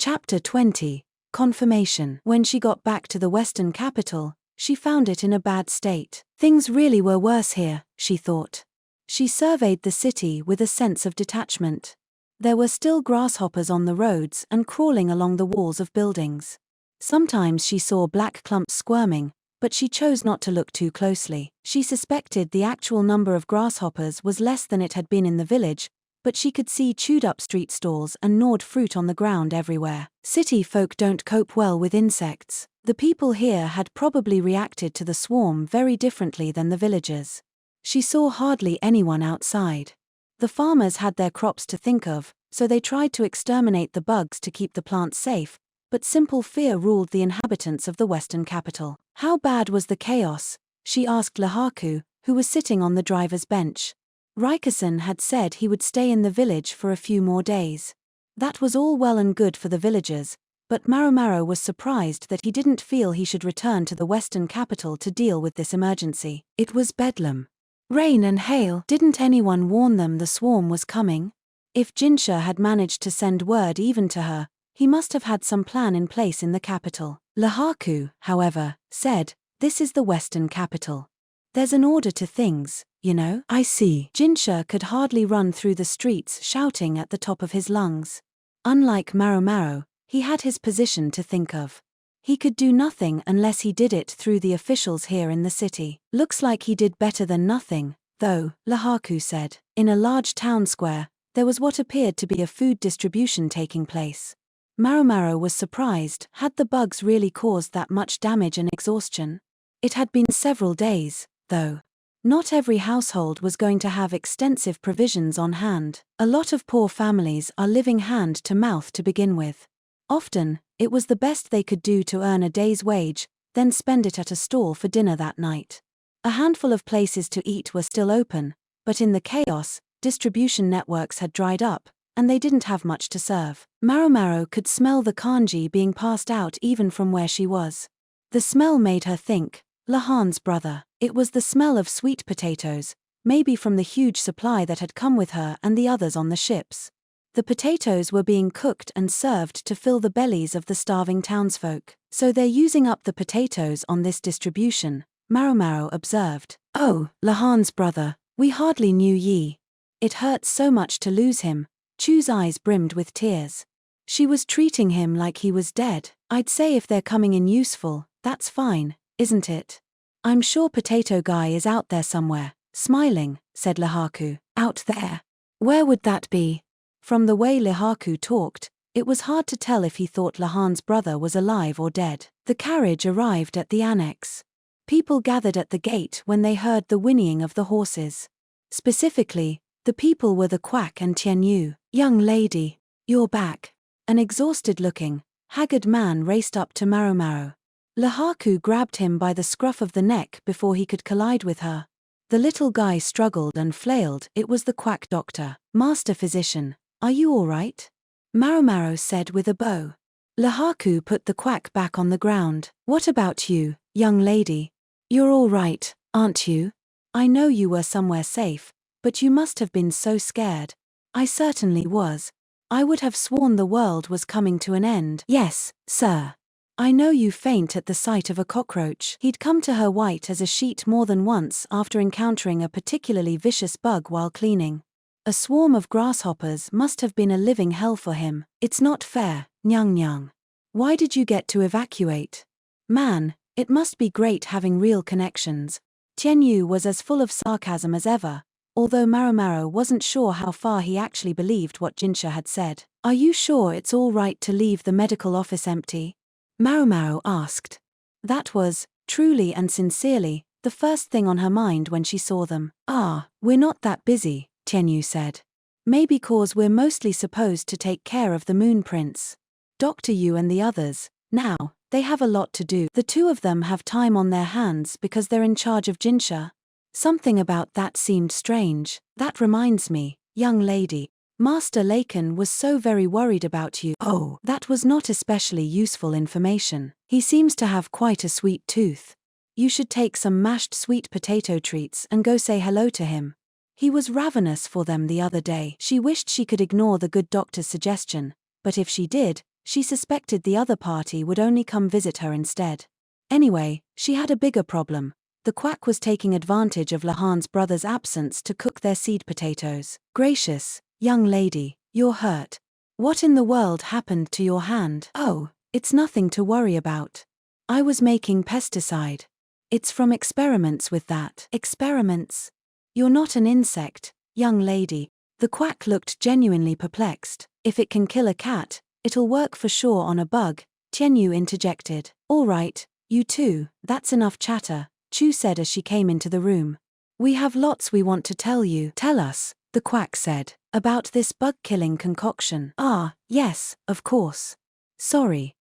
Chapter 20. Confirmation. When she got back to the western capital, she found it in a bad state. Things really were worse here, she thought. She surveyed the city with a sense of detachment. There were still grasshoppers on the roads and crawling along the walls of buildings. Sometimes she saw black clumps squirming, but she chose not to look too closely. She suspected the actual number of grasshoppers was less than it had been in the village, but she could see chewed-up street stalls and gnawed fruit on the ground everywhere. City folk don't cope well with insects. The people here had probably reacted to the swarm very differently than the villagers. She saw hardly anyone outside. The farmers had their crops to think of, so they tried to exterminate the bugs to keep the plants safe, but simple fear ruled the inhabitants of the western capital. How bad was the chaos? She asked Lahaku, who was sitting on the driver's bench. Rikison had said he would stay in the village for a few more days. That was all well and good for the villagers, but Maomao was surprised that he didn't feel he should return to the western capital to deal with this emergency. It was bedlam. Rain and hail. Didn't anyone warn them the swarm was coming? If Jinshi had managed to send word even to her, he must have had some plan in place in the capital. Lahaku, however, said, "This is the western capital. There's an order to things, you know." "I see." Jinshi could hardly run through the streets shouting at the top of his lungs. Unlike Maomao, he had his position to think of. He could do nothing unless he did it through the officials here in the city. "Looks like he did better than nothing, though," Lahaku said. In a large town square, there was what appeared to be a food distribution taking place. Maomao was surprised. Had the bugs really caused that much damage and exhaustion? It had been several days, though. Not every household was going to have extensive provisions on hand. A lot of poor families are living hand to mouth to begin with. Often, it was the best they could do to earn a day's wage, then spend it at a stall for dinner that night. A handful of places to eat were still open, but in the chaos, distribution networks had dried up, and they didn't have much to serve. Maomao could smell the kanji being passed out even from where she was. The smell made her think, Lahan's brother. It was the smell of sweet potatoes, maybe from the huge supply that had come with her and the others on the ships. The potatoes were being cooked and served to fill the bellies of the starving townsfolk. "So they're using up the potatoes on this distribution," Maomao observed. "Oh, Lahan's brother, we hardly knew ye. It hurts so much to lose him." Chu's eyes brimmed with tears. She was treating him like he was dead. "I'd say if they're coming in useful, that's fine, isn't it? I'm sure Potato Guy is out there somewhere, smiling," said Lahaku. "Out there? Where would that be?" From the way Lahaku talked, it was hard to tell if he thought Lahan's brother was alive or dead. The carriage arrived at the annex. People gathered at the gate when they heard the whinnying of the horses. Specifically, the people were the quack and Tianyu. "Young lady, you're back." An exhausted-looking, haggard man raced up to Maomao. Lahaku grabbed him by the scruff of the neck before he could collide with her. The little guy struggled and flailed. It was the quack doctor. "Master physician, are you all right?" Maomao said with a bow. Lahaku put the quack back on the ground. "What about you, young lady? You're all right, aren't you? I know you were somewhere safe, but you must have been so scared." "I certainly was. I would have sworn the world was coming to an end." "Yes, sir. I know you faint at the sight of a cockroach." He'd come to her white as a sheet more than once after encountering a particularly vicious bug while cleaning. A swarm of grasshoppers must have been a living hell for him. "It's not fair, Nyang Nyang. Why did you get to evacuate? Man, it must be great having real connections." Tianyu was as full of sarcasm as ever, although Maomao wasn't sure how far he actually believed what Jinshi had said. "Are you sure it's all right to leave the medical office empty?" Maomao asked. That was, truly and sincerely, the first thing on her mind when she saw them. "Ah, we're not that busy," Tianyu said. "Maybe 'cause we're mostly supposed to take care of the Moon Prince. Dr. Yu and the others, now, they have a lot to do. The two of them have time on their hands because they're in charge of Jinshi." Something about that seemed strange. "That reminds me, young lady. Master Laken was so very worried about you." "Oh, that was not especially useful information. He seems to have quite a sweet tooth. You should take some mashed sweet potato treats and go say hello to him. He was ravenous for them the other day." She wished she could ignore the good doctor's suggestion, but if she did, She suspected the other party would only come visit her instead. Anyway, she had a bigger problem. The quack was taking advantage of Lahan's brother's absence to cook their seed potatoes. Gracious, young lady, you're hurt. What in the world happened to your hand? Oh, it's nothing to worry about. I was making pesticide. It's from experiments with that. Experiments? You're not an insect, young lady. The quack looked genuinely perplexed. If it can kill a cat, it'll work for sure on a bug, Tianyu interjected. All right, you two, that's enough chatter, Chu said as she came into the room. We have lots we want to tell you. Tell us, the quack said, about this bug-killing concoction. Ah, yes, of course. Sorry.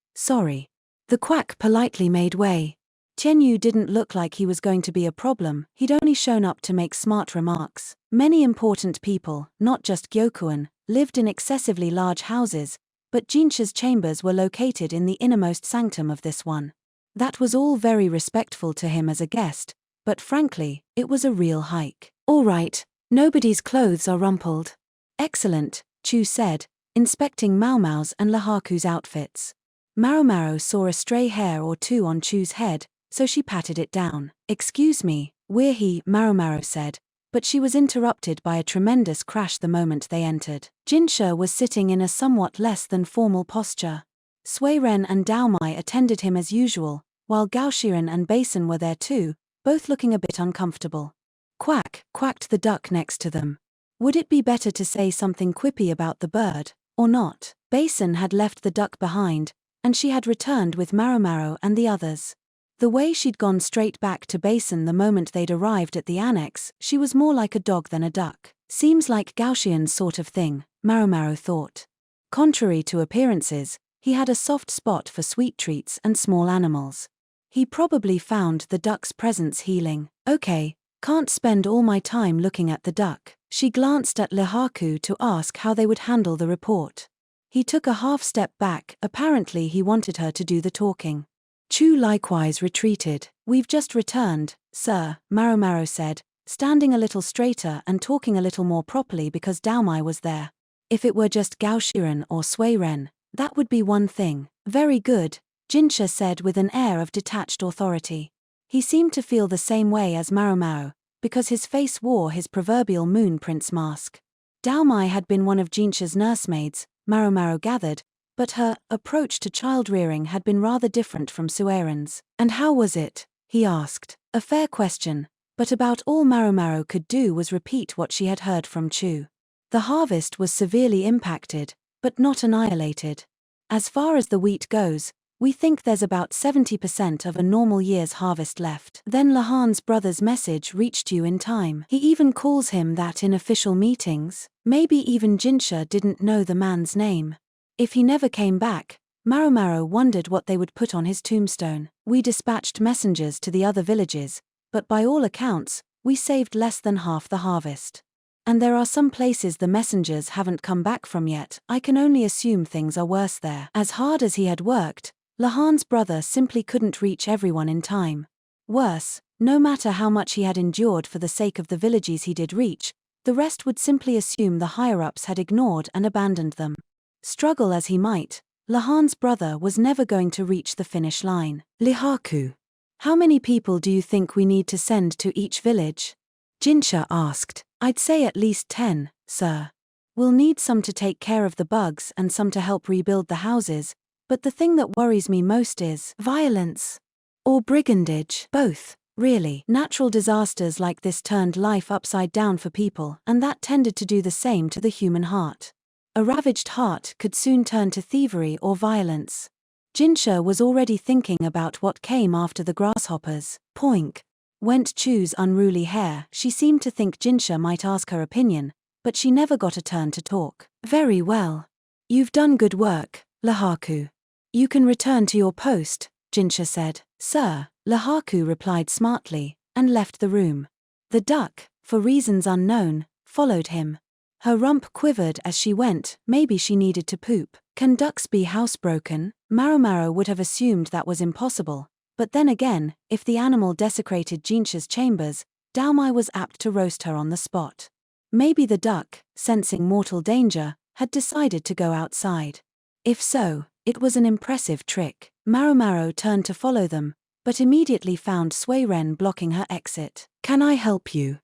The quack politely made way. Tianyu didn't look like he was going to be a problem, he'd only shown up to make smart remarks. Many important people, not just Gyokuan, lived in excessively large houses, but Jinshi's chambers were located in the innermost sanctum of this one. That was all very respectful to him as a guest, but frankly, it was a real hike. All right, nobody's clothes are rumpled. Excellent, Chu said, inspecting Maomao's and Lahaku's outfits. Maomao saw a stray hair or two on Chu's head, so she patted it down. Excuse me, we're he, Maomao said, but she was interrupted by a tremendous crash the moment they entered. Jinshi was sitting in a somewhat less than formal posture. Suiren and Daomai attended him as usual, while Gaoxiren and Basin were there too, both looking a bit uncomfortable. Quack, quacked the duck next to them. Would it be better to say something quippy about the bird, or not? Basin had left the duck behind, and she had returned with Maomao and the others. The way she'd gone straight back to Basin the moment they'd arrived at the annex, she was more like a dog than a duck. Seems like Gaoxian's sort of thing, Maomao thought. Contrary to appearances, he had a soft spot for sweet treats and small animals. He probably found the duck's presence healing. Okay, can't spend all my time looking at the duck. She glanced at Lahaku to ask how they would handle the report. He took a half step back, apparently he wanted her to do the talking. Chu likewise retreated. We've just returned, sir, Maomao said, standing a little straighter and talking a little more properly because Daomai was there. If it were just Gaoxiren or Suiren, that would be one thing. Very good, Jinshi said with an air of detached authority. He seemed to feel the same way as Maomao, because his face wore his proverbial moon prince mask. Daomai had been one of Jinshi's nursemaids, Maomao gathered, but her approach to child-rearing had been rather different from Suiren's. And how was it? He asked. A fair question, but about all Maomao could do was repeat what she had heard from Chu. The harvest was severely impacted, but not annihilated. As far as the wheat goes, we think there's about 70% of a normal year's harvest left. Then Lahan's brother's message reached you in time. He even calls him that in official meetings. Maybe even Jinshi didn't know the man's name. If he never came back, Maomao wondered what they would put on his tombstone. We dispatched messengers to the other villages, but by all accounts, we saved less than half the harvest. And there are some places the messengers haven't come back from yet. I can only assume things are worse there. As hard as he had worked, Lahan's brother simply couldn't reach everyone in time. Worse, no matter how much he had endured for the sake of the villages he did reach, the rest would simply assume the higher-ups had ignored and abandoned them. Struggle as he might, Lahan's brother was never going to reach the finish line. Lahaku, how many people do you think we need to send to each village? Jinshi asked. I'd say at least 10, sir. We'll need some to take care of the bugs and some to help rebuild the houses, but the thing that worries me most is violence. Or brigandage. Both, really. Natural disasters like this turned life upside down for people, and that tended to do the same to the human heart. A ravaged heart could soon turn to thievery or violence. Jinshi was already thinking about what came after the grasshoppers. Poink. Went Chu's unruly hair. She seemed to think Jinshi might ask her opinion, but she never got a turn to talk. Very well. You've done good work, Lahaku. You can return to your post, Jinshi said. Sir, Lahaku replied smartly, and left the room. The duck, for reasons unknown, followed him. Her rump quivered as she went, maybe she needed to poop. Can ducks be housebroken? Maomao would have assumed that was impossible, but then again, if the animal desecrated Jinshi's chambers, Daomai was apt to roast her on the spot. Maybe the duck, sensing mortal danger, had decided to go outside. If so, It was an impressive trick. Maomao turned to follow them, but immediately found Sui Ren blocking her exit. "Can I help you?"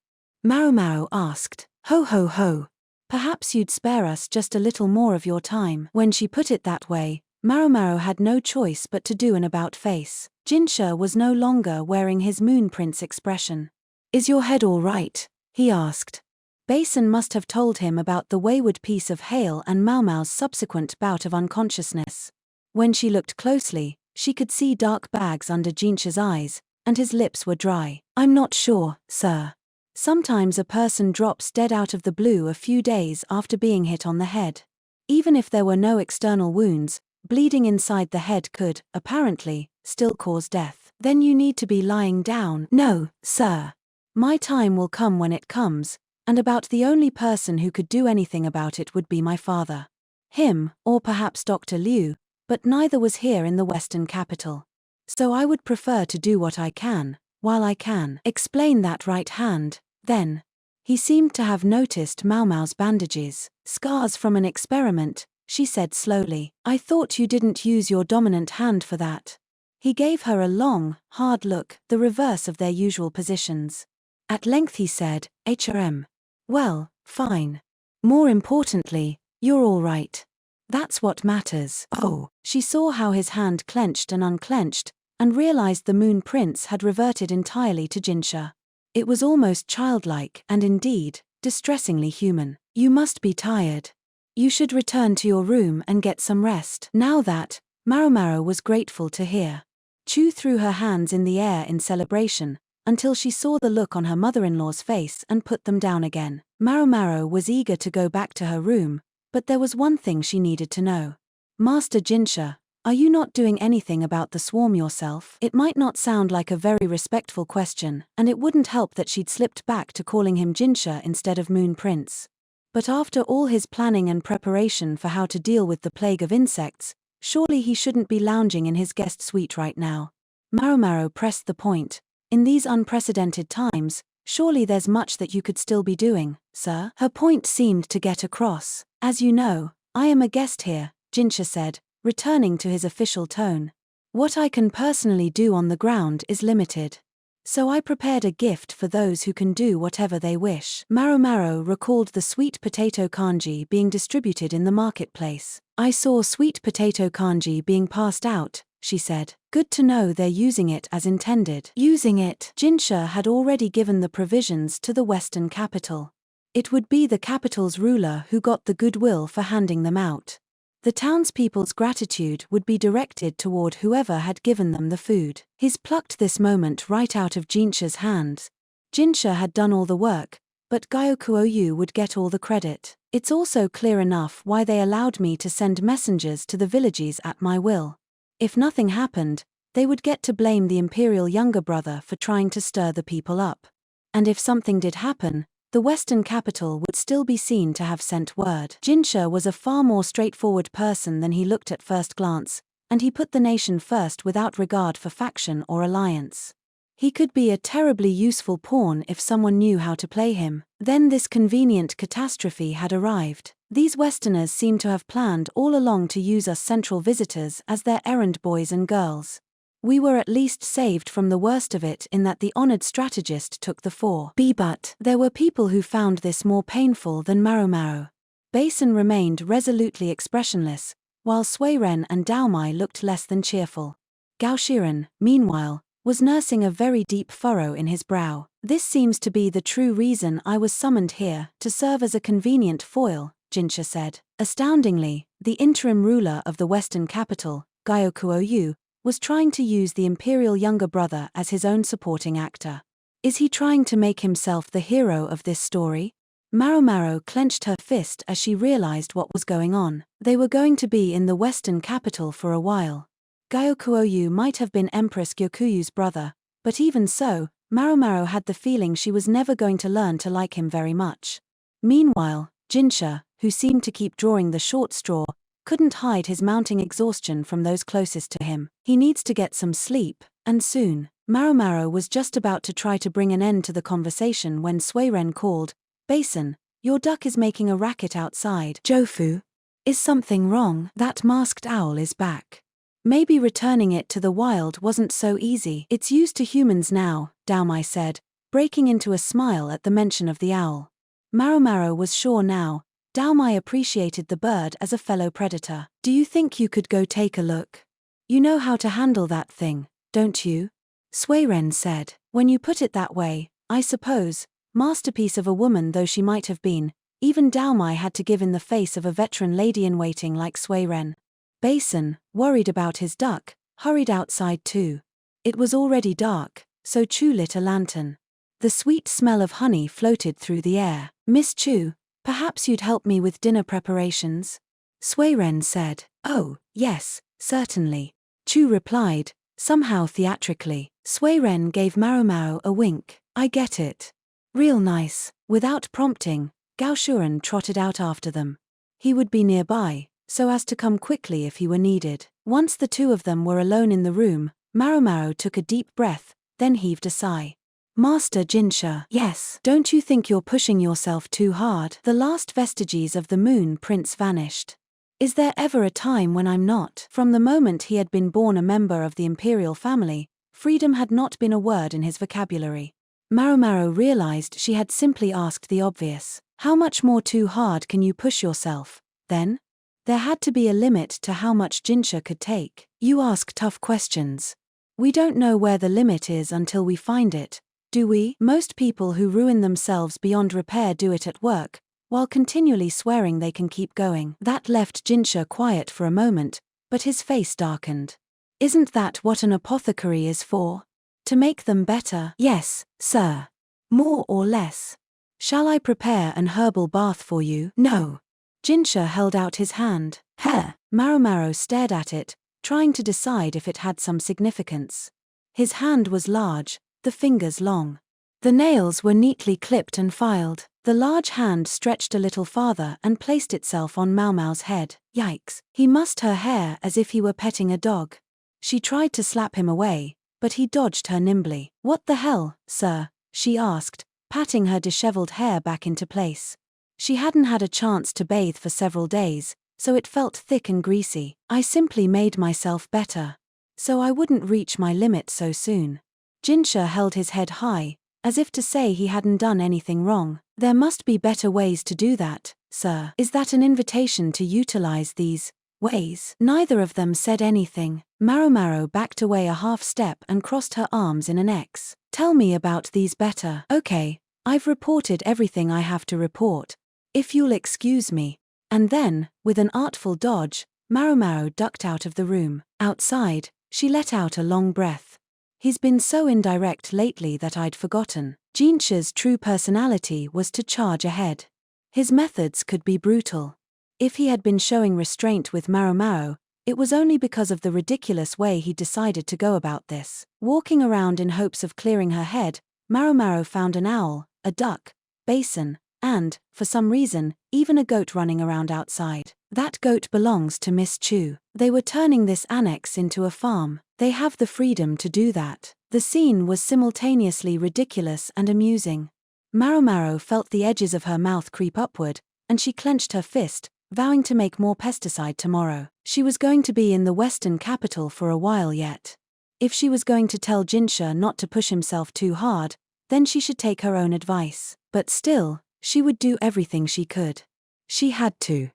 Maomao asked. "Ho ho ho. Perhaps you'd spare us just a little more of your time." When she put it that way, Maomao had no choice but to do an about-face. Jinshi was no longer wearing his Moon Prince expression. "Is your head all right?" he asked. Basin must have told him about the wayward piece of hail and Maomao's subsequent bout of unconsciousness. When she looked closely, she could see dark bags under Jinshi's eyes, and his lips were dry. "I'm not sure, sir. Sometimes a person drops dead out of the blue a few days after being hit on the head. Even if there were no external wounds, bleeding inside the head could, apparently, still cause death. Then you need to be lying down." "No, sir. My time will come when it comes, and about the only person who could do anything about it would be my father. Him, or perhaps Dr. Liu, but neither was here in the Western capital. So I would prefer to do what I can, while I can." "Explain that right hand, then." He seemed to have noticed Maomao's bandages. "Scars from an experiment," she said slowly. "I thought you didn't use your dominant hand for that." He gave her a long, hard look, the reverse of their usual positions. At length he said, "HRM. Well, fine. More importantly, you're all right. That's what matters." "Oh." She saw how his hand clenched and unclenched, and realized the Moon Prince had reverted entirely to Jinshi. It was almost childlike and indeed, distressingly human. "You must be tired. You should return to your room and get some rest." Now that, Maomao was grateful to hear. Chu threw her hands in the air in celebration, until she saw the look on her mother-in-law's face and put them down again. Maomao was eager to go back to her room, but there was one thing she needed to know. "Master Jinshi, are you not doing anything about the swarm yourself?" It might not sound like a very respectful question, and it wouldn't help that she'd slipped back to calling him Jinshi instead of Moon Prince. But after all his planning and preparation for how to deal with the plague of insects, surely he shouldn't be lounging in his guest suite right now. Maomao pressed the point. "In these unprecedented times, surely there's much that you could still be doing, sir?" Her point seemed to get across. "As you know, I am a guest here," Jinshi said, returning to his official tone. "What I can personally do on the ground is limited. So I prepared a gift for those who can do whatever they wish." Maomao recalled the sweet potato kanji being distributed in the marketplace. "I saw sweet potato kanji being passed out," she said. "Good to know they're using it as intended." Using it? Jinshi had already given the provisions to the Western capital. It would be the capital's ruler who got the goodwill for handing them out. The townspeople's gratitude would be directed toward whoever had given them the food. He's plucked this moment right out of Jinshi's hands. Jinshi had done all the work, but Gyokuou would get all the credit. It's also clear enough why they allowed me to send messengers to the villages at my will. If nothing happened, they would get to blame the imperial younger brother for trying to stir the people up. And if something did happen, the Western capital would still be seen to have sent word. Jinshi was a far more straightforward person than he looked at first glance, and he put the nation first without regard for faction or alliance. He could be a terribly useful pawn if someone knew how to play him. Then this convenient catastrophe had arrived. These Westerners seemed to have planned all along to use us central visitors as their errand boys and girls. We were at least saved from the worst of it in that the honored strategist took the fall. But there were people who found this more painful than Maomao. Basin remained resolutely expressionless, while Sui Ren and Daomai looked less than cheerful. Gao Shiren, meanwhile, was nursing a very deep furrow in his brow. "This seems to be the true reason I was summoned here, to serve as a convenient foil," Jinshi said. Astoundingly, the interim ruler of the Western capital, Gyokuou, was trying to use the imperial younger brother as his own supporting actor. Is he trying to make himself the hero of this story? Maomao clenched her fist as she realized what was going on. They were going to be in the Western capital for a while. Gyokuou might have been Empress Gyokuyu's brother, but even so, Maomao had the feeling she was never going to learn to like him very much. Meanwhile, Jinshi, who seemed to keep drawing the short straw, couldn't hide his mounting exhaustion from those closest to him. He needs to get some sleep, and soon. Maomao was just about to try to bring an end to the conversation when Sui Ren called, "Basin, your duck is making a racket outside." "Jofu." Is something wrong? That masked owl is back. Maybe returning it to the wild wasn't so easy. It's used to humans now, Daomai said, breaking into a smile at the mention of the owl. Maomao was sure now, Daomai appreciated the bird as a fellow predator. Do you think you could go take a look? You know how to handle that thing, don't you? Suiren said. When you put it that way, I suppose, masterpiece of a woman though she might have been, even Daomai had to give in the face of a veteran lady-in-waiting like Suiren. Basin, worried about his duck, hurried outside too. It was already dark, so Chu lit a lantern. The sweet smell of honey floated through the air. Miss Chu, perhaps you'd help me with dinner preparations? Suiren said. Oh, yes, certainly. Chu replied, somehow theatrically. Suiren gave Maomao a wink. I get it. Real nice. Without prompting, Gao Shuren trotted out after them. He would be nearby, so as to come quickly if he were needed. Once the two of them were alone in the room, Maomao took a deep breath, then heaved a sigh. Master Jinshi. Yes. Don't you think you're pushing yourself too hard? The last vestiges of the Moon Prince vanished. Is there ever a time when I'm not? From the moment he had been born a member of the imperial family, freedom had not been a word in his vocabulary. Maomao realized she had simply asked the obvious. How much more too hard can you push yourself, then? There had to be a limit to how much Jinshi could take. You ask tough questions. We don't know where the limit is until we find it, do we? Most people who ruin themselves beyond repair do it at work, while continually swearing they can keep going. That left Jinshi quiet for a moment, but his face darkened. Isn't that what an apothecary is for? To make them better? Yes, sir. More or less. Shall I prepare an herbal bath for you? No. Jinshi held out his hand. Heh. Maomao stared at it, trying to decide if it had some significance. His hand was large, the fingers long. The nails were neatly clipped and filed. The large hand stretched a little farther and placed itself on Maomao's head. Yikes. He mussed her hair as if he were petting a dog. She tried to slap him away, but he dodged her nimbly. What the hell, sir? She asked, patting her disheveled hair back into place. She hadn't had a chance to bathe for several days, so it felt thick and greasy. I simply made myself better, so I wouldn't reach my limit so soon. Jinshi held his head high, as if to say he hadn't done anything wrong. There must be better ways to do that, sir. Is that an invitation to utilize these ways? Neither of them said anything. Maomao backed away a half step and crossed her arms in an X. Tell me about these better. Okay, I've reported everything I have to report. If you'll excuse me. And then, with an artful dodge, Maomao ducked out of the room. Outside, she let out a long breath. He's been so indirect lately that I'd forgotten. Jinshi's true personality was to charge ahead. His methods could be brutal. If he had been showing restraint with Maomao, it was only because of the ridiculous way he decided to go about this. Walking around in hopes of clearing her head, Maomao found an owl, a duck, basin, and, for some reason, even a goat running around outside. That goat belongs to Miss Chu. They were turning this annex into a farm. They have the freedom to do that. The scene was simultaneously ridiculous and amusing. Maomao felt the edges of her mouth creep upward, and she clenched her fist, vowing to make more pesticide tomorrow. She was going to be in the western capital for a while yet. If she was going to tell Jinshi not to push himself too hard, then she should take her own advice. But still, she would do everything she could. She had to.